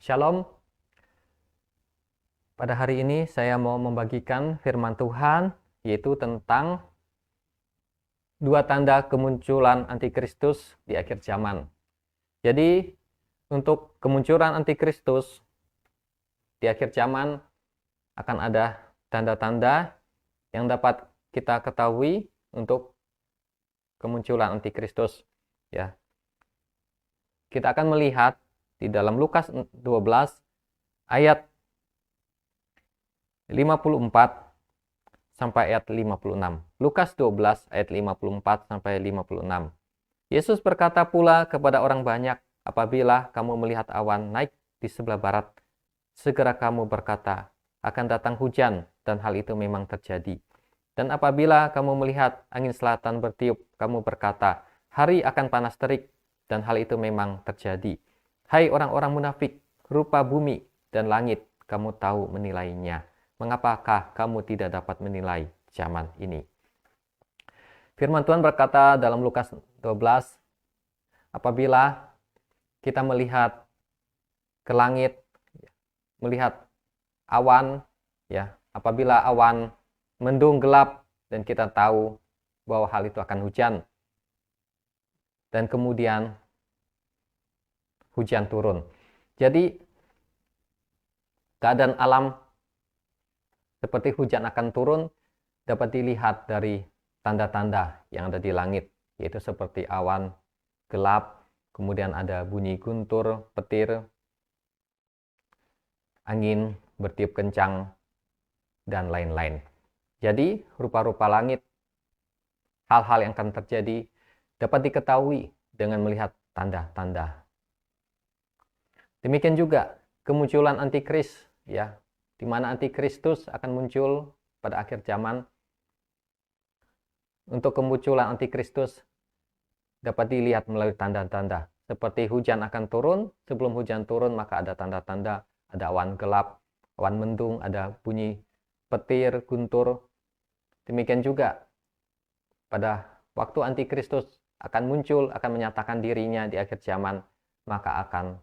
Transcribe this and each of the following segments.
Shalom. Pada hari ini saya mau membagikan firman Tuhan, yaitu tentang dua tanda kemunculan antikristus di akhir zaman. Jadi, untuk kemunculan antikristus di akhir zaman akan ada tanda-tanda yang dapat kita ketahui untuk kemunculan antikristus. Ya, kita akan melihat di dalam Lukas 12 ayat 54 sampai ayat 56. Lukas 12 ayat 54 sampai 56. Yesus berkata pula kepada orang banyak, apabila kamu melihat awan naik di sebelah barat, segera kamu berkata, akan datang hujan, dan hal itu memang terjadi. Dan apabila kamu melihat angin selatan bertiup, kamu berkata, hari akan panas terik, dan hal itu memang terjadi. Hai orang-orang munafik, rupa bumi dan langit, kamu tahu menilainya. Mengapakah kamu tidak dapat menilai zaman ini? Firman Tuhan berkata dalam Lukas 12, apabila kita melihat ke langit, melihat awan, ya, apabila awan mendung gelap dan kita tahu bahwa hal itu akan hujan, dan kemudian hujan turun. Jadi keadaan alam seperti hujan akan turun dapat dilihat dari tanda-tanda yang ada di langit, yaitu seperti awan gelap, kemudian ada bunyi guntur, petir, angin bertiup kencang, dan lain-lain. Jadi rupa-rupa langit, hal-hal yang akan terjadi dapat diketahui dengan melihat tanda-tanda. Demikian juga kemunculan antikris, ya, di mana antikristus akan muncul pada akhir zaman. Untuk kemunculan antikristus dapat dilihat melalui tanda-tanda. Seperti hujan akan turun, sebelum hujan turun maka ada tanda-tanda, ada awan gelap, awan mendung, ada bunyi petir, guntur. Demikian juga pada waktu antikristus akan muncul, akan menyatakan dirinya di akhir zaman, maka akan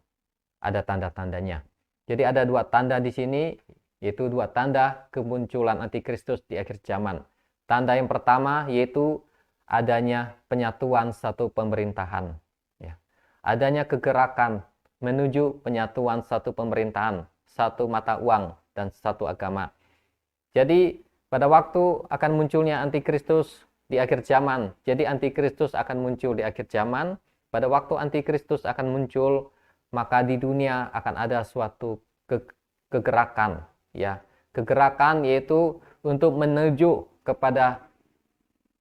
ada tanda-tandanya. Jadi ada dua tanda di sini, yaitu dua tanda kemunculan antikristus di akhir zaman. Tanda yang pertama yaitu adanya penyatuan satu pemerintahan. Ya. Adanya kegerakan menuju penyatuan satu pemerintahan, satu mata uang, dan satu agama. Jadi pada waktu akan munculnya antikristus di akhir zaman, jadi antikristus akan muncul di akhir zaman. Pada waktu antikristus akan muncul, maka di dunia akan ada suatu kegerakan, ya. Kegerakan yaitu untuk menuju kepada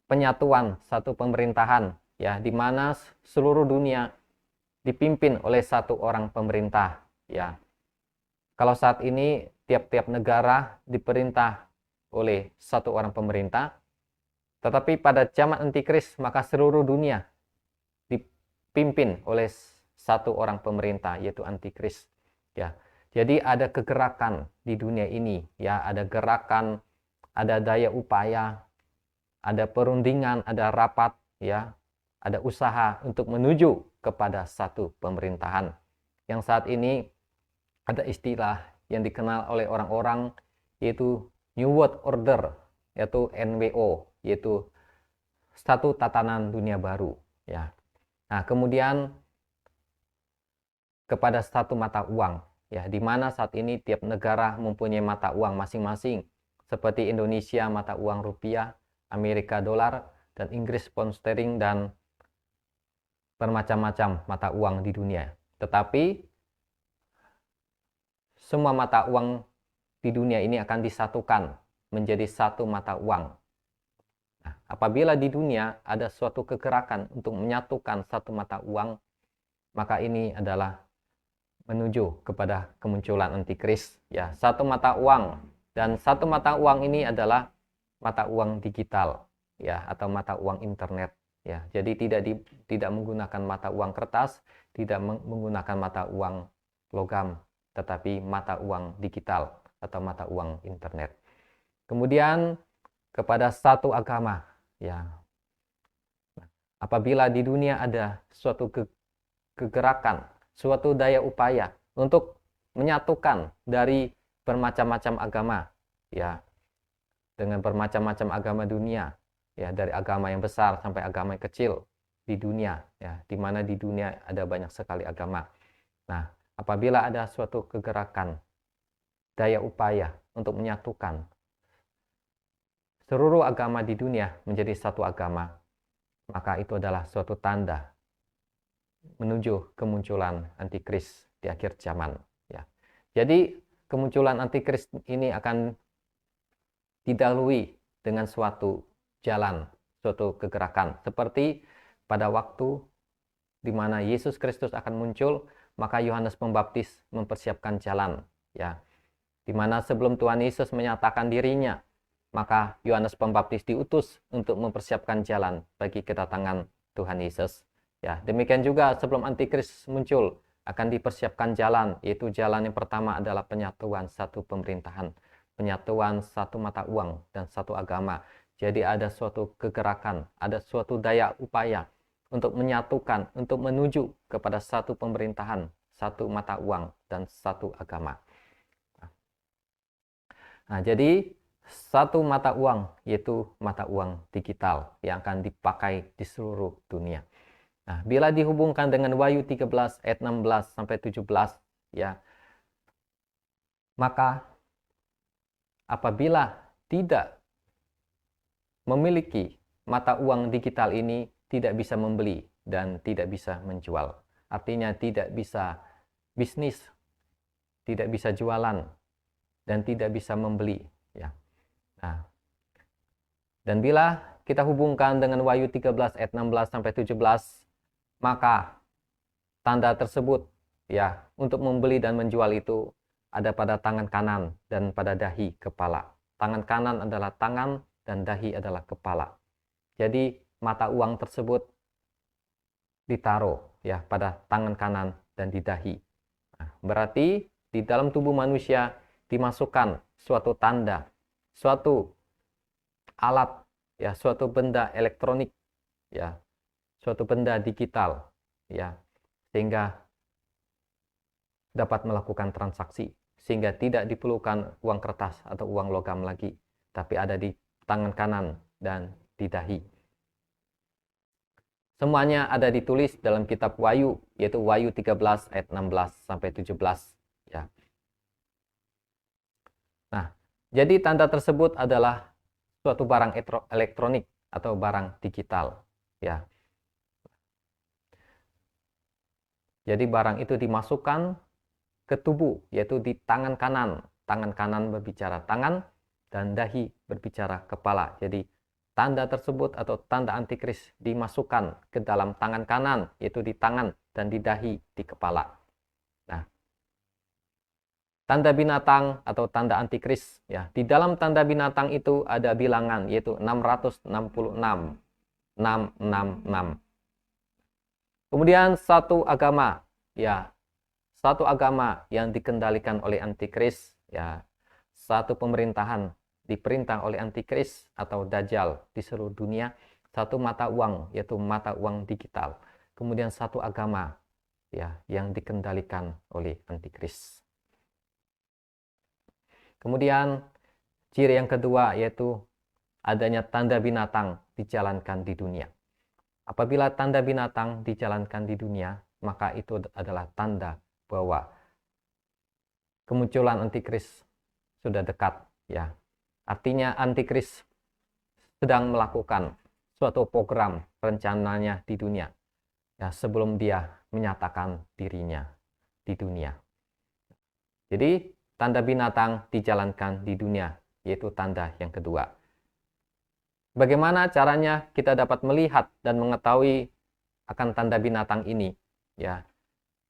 penyatuan satu pemerintahan, ya, di mana seluruh dunia dipimpin oleh satu orang pemerintah, ya. Kalau saat ini tiap-tiap negara diperintah oleh satu orang pemerintah, tetapi pada zaman antikris maka seluruh dunia dipimpin oleh satu orang pemerintah, yaitu antikris, ya. Jadi ada kegerakan di dunia ini, ya, ada gerakan, ada daya upaya, ada perundingan, ada rapat, ya, ada usaha untuk menuju kepada satu pemerintahan. Yang saat ini ada istilah yang dikenal oleh orang-orang yaitu New World Order, yaitu NWO, yaitu satu tatanan dunia baru, ya. Nah, kemudian kepada satu mata uang, ya, di mana saat ini tiap negara mempunyai mata uang masing-masing, seperti Indonesia mata uang rupiah, Amerika dolar, dan Inggris pound sterling, dan bermacam-macam mata uang di dunia. Tetapi semua mata uang di dunia ini akan disatukan menjadi satu mata uang. Nah, apabila di dunia ada suatu kegerakan untuk menyatukan satu mata uang, maka ini adalah menuju kepada kemunculan antikris, ya, satu mata uang. Dan satu mata uang ini adalah mata uang digital, ya, atau mata uang internet, ya. Jadi tidak menggunakan mata uang kertas, tidak menggunakan mata uang logam, tetapi mata uang digital atau mata uang internet. Kemudian kepada satu agama, ya. Apabila di dunia ada suatu kegerakan, suatu daya upaya untuk menyatukan dari bermacam-macam agama, ya, dengan bermacam-macam agama dunia, ya, dari agama yang besar sampai agama yang kecil di dunia, ya, di mana di dunia ada banyak sekali agama. Nah, apabila ada suatu kegerakan, daya upaya untuk menyatukan seluruh agama di dunia menjadi satu agama, maka itu adalah suatu tanda menuju kemunculan antikris di akhir zaman, ya. Jadi kemunculan antikris ini akan didahului dengan suatu jalan, suatu kegerakan, seperti pada waktu di mana Yesus Kristus akan muncul, maka Yohanes Pembaptis mempersiapkan jalan, ya. Di mana sebelum Tuhan Yesus menyatakan dirinya, maka Yohanes Pembaptis diutus untuk mempersiapkan jalan bagi kedatangan Tuhan Yesus. Ya, demikian juga sebelum antikris muncul akan dipersiapkan jalan, yaitu jalan yang pertama adalah penyatuan satu pemerintahan, penyatuan satu mata uang dan satu agama. Jadi ada suatu kegerakan, ada suatu daya upaya untuk menyatukan, untuk menuju kepada satu pemerintahan, satu mata uang dan satu agama. Nah, jadi satu mata uang, yaitu mata uang digital yang akan dipakai di seluruh dunia. Nah, bila dihubungkan dengan Wahyu 13 ayat 16 sampai 17, ya, maka apabila tidak memiliki mata uang digital ini, tidak bisa membeli dan tidak bisa menjual. Artinya tidak bisa bisnis, tidak bisa jualan, dan tidak bisa membeli, ya. Nah, dan bila kita hubungkan dengan Wahyu 13 ayat 16 sampai 17, maka tanda tersebut, ya, untuk membeli dan menjual itu ada pada tangan kanan dan pada dahi kepala. Tangan kanan adalah tangan dan dahi adalah kepala. Jadi mata uang tersebut ditaruh, ya, pada tangan kanan dan di dahi. Nah, berarti di dalam tubuh manusia dimasukkan suatu tanda, suatu alat, ya, suatu benda elektronik, ya, suatu benda digital, ya, sehingga dapat melakukan transaksi, sehingga tidak diperlukan uang kertas atau uang logam lagi, tapi ada di tangan kanan dan di dahi. Semuanya ada ditulis dalam kitab Wahyu, yaitu Wahyu 13 ayat 16 sampai 17, ya. Nah, jadi tanda tersebut adalah suatu barang elektronik atau barang digital, ya. Jadi barang itu dimasukkan ke tubuh, yaitu di tangan kanan. Tangan kanan berbicara tangan dan dahi berbicara kepala. Jadi tanda tersebut atau tanda antikris dimasukkan ke dalam tangan kanan, yaitu di tangan, dan di dahi, di kepala. Nah, tanda binatang atau tanda antikris, ya, di dalam tanda binatang itu ada bilangan, yaitu 666, 666. Kemudian satu agama, ya, satu agama yang dikendalikan oleh antikris, ya, satu pemerintahan diperintah oleh antikris atau dajjal di seluruh dunia, satu mata uang, yaitu mata uang digital. Kemudian satu agama, ya, yang dikendalikan oleh antikris. Kemudian ciri yang kedua yaitu adanya tanda binatang dijalankan di dunia. Apabila tanda binatang dijalankan di dunia, maka itu adalah tanda bahwa kemunculan antikris sudah dekat, ya. Artinya antikris sedang melakukan suatu program rencananya di dunia, ya, sebelum dia menyatakan dirinya di dunia. Jadi tanda binatang dijalankan di dunia, yaitu tanda yang kedua. Bagaimana caranya kita dapat melihat dan mengetahui akan tanda binatang ini, ya?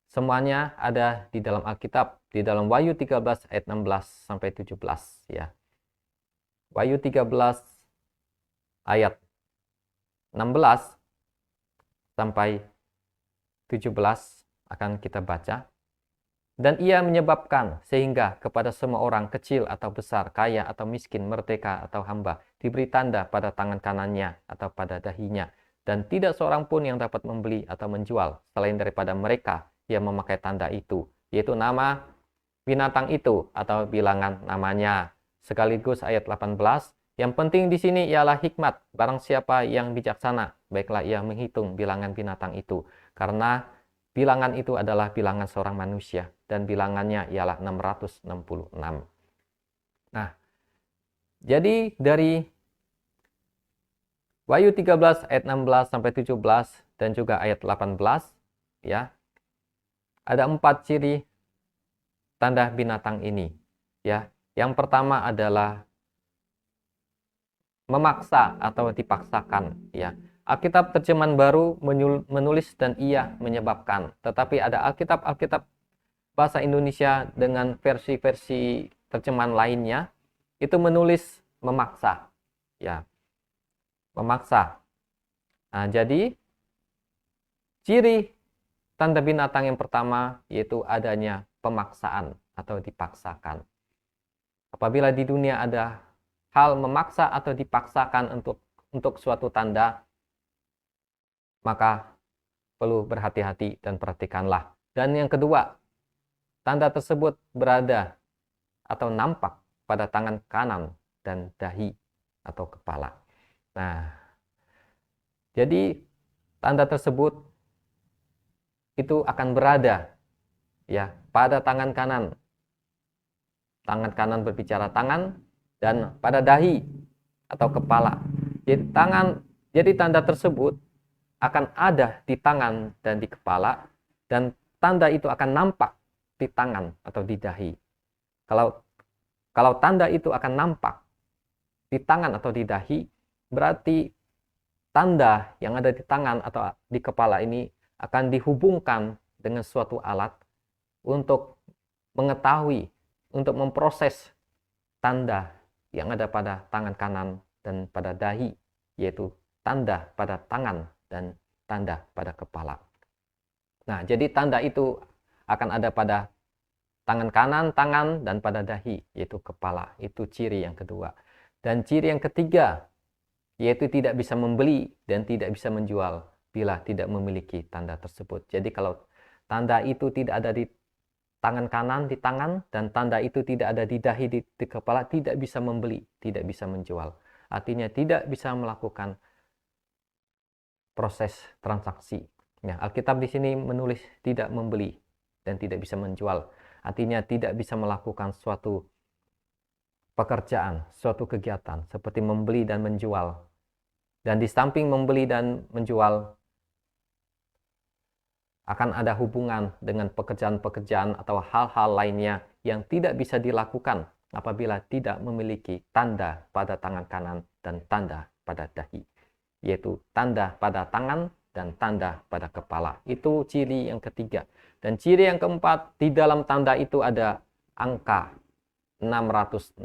Semuanya ada di dalam Alkitab, di dalam Wahyu 13 ayat 16 sampai 17, ya. Wahyu 13 ayat 16 sampai 17 akan kita baca. Dan ia menyebabkan sehingga kepada semua orang kecil atau besar, kaya atau miskin, merdeka atau hamba, diberi tanda pada tangan kanannya atau pada dahinya. Dan tidak seorang pun yang dapat membeli atau menjual selain daripada mereka yang memakai tanda itu, yaitu nama binatang itu atau bilangan namanya. Sekaligus ayat 18, yang penting di sini ialah hikmat. Barang siapa yang bijaksana, baiklah ia menghitung bilangan binatang itu. Karena bilangan itu adalah bilangan seorang manusia dan bilangannya ialah 666. Nah, jadi dari Wahyu 13 ayat 16 sampai 17 dan juga ayat 18 ya. Ada 4 ciri tanda binatang ini ya. Yang pertama adalah memaksa atau dipaksakan ya. Alkitab terjemahan baru menulis dan ia menyebabkan. Tetapi ada Alkitab bahasa Indonesia dengan versi-versi terjemahan lainnya itu menulis memaksa ya. Memaksa. Nah, jadi ciri tanda binatang yang pertama yaitu adanya pemaksaan atau dipaksakan. Apabila di dunia ada hal memaksa atau dipaksakan untuk suatu tanda, maka perlu berhati-hati dan perhatikanlah. Dan yang kedua, tanda tersebut berada atau nampak pada tangan kanan dan dahi atau kepala. Nah, jadi tanda tersebut itu akan berada ya pada tangan kanan. Tangan kanan berbicara tangan dan pada dahi atau kepala. Jadi tanda tersebut akan ada di tangan dan di kepala dan tanda itu akan nampak di tangan atau di dahi. Kalau tanda itu akan nampak di tangan atau di dahi, berarti tanda yang ada di tangan atau di kepala ini akan dihubungkan dengan suatu alat untuk mengetahui, untuk memproses tanda yang ada pada tangan kanan dan pada dahi, yaitu tanda pada tangan dan tanda pada kepala. Nah, jadi tanda itu akan ada pada tangan kanan, tangan, dan pada dahi, yaitu kepala. Itu ciri yang kedua. Dan ciri yang ketiga, yaitu tidak bisa membeli dan tidak bisa menjual bila tidak memiliki tanda tersebut. Jadi kalau tanda itu tidak ada di tangan kanan, di tangan, dan tanda itu tidak ada di dahi, di kepala, tidak bisa membeli, tidak bisa menjual. Artinya tidak bisa melakukan proses transaksi. Ya, Alkitab di sini menulis tidak membeli dan tidak bisa menjual. Artinya tidak bisa melakukan suatu pekerjaan, suatu kegiatan seperti membeli dan menjual. Dan di samping membeli dan menjual akan ada hubungan dengan pekerjaan-pekerjaan atau hal-hal lainnya yang tidak bisa dilakukan apabila tidak memiliki tanda pada tangan kanan dan tanda pada dahi, yaitu tanda pada tangan dan tanda pada kepala. Itu ciri yang ketiga. Dan ciri yang keempat, di dalam tanda itu ada angka 664.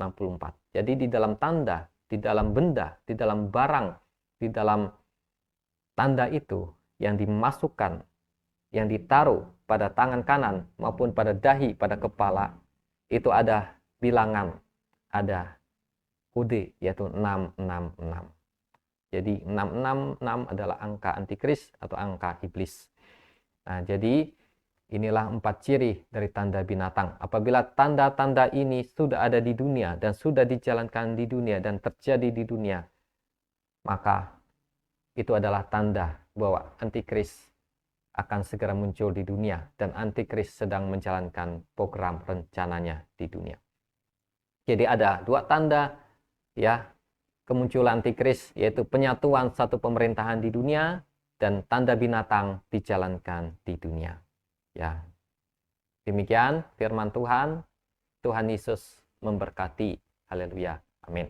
Jadi di dalam tanda, di dalam benda, di dalam barang, di dalam tanda itu yang dimasukkan, yang ditaruh pada tangan kanan maupun pada dahi, pada kepala, itu ada bilangan, ada kode, yaitu 666. Jadi 666 adalah angka antikris atau angka iblis. Nah, jadi inilah 4 ciri dari tanda binatang. Apabila tanda-tanda ini sudah ada di dunia dan sudah dijalankan di dunia dan terjadi di dunia, maka itu adalah tanda bahwa antikris akan segera muncul di dunia dan antikris sedang menjalankan program rencananya di dunia. Jadi ada 2 tanda ya kemunculan antikris, yaitu penyatuan satu pemerintahan di dunia dan tanda binatang dijalankan di dunia. Ya. Demikian firman Tuhan. Tuhan Yesus memberkati. Haleluya. Amin.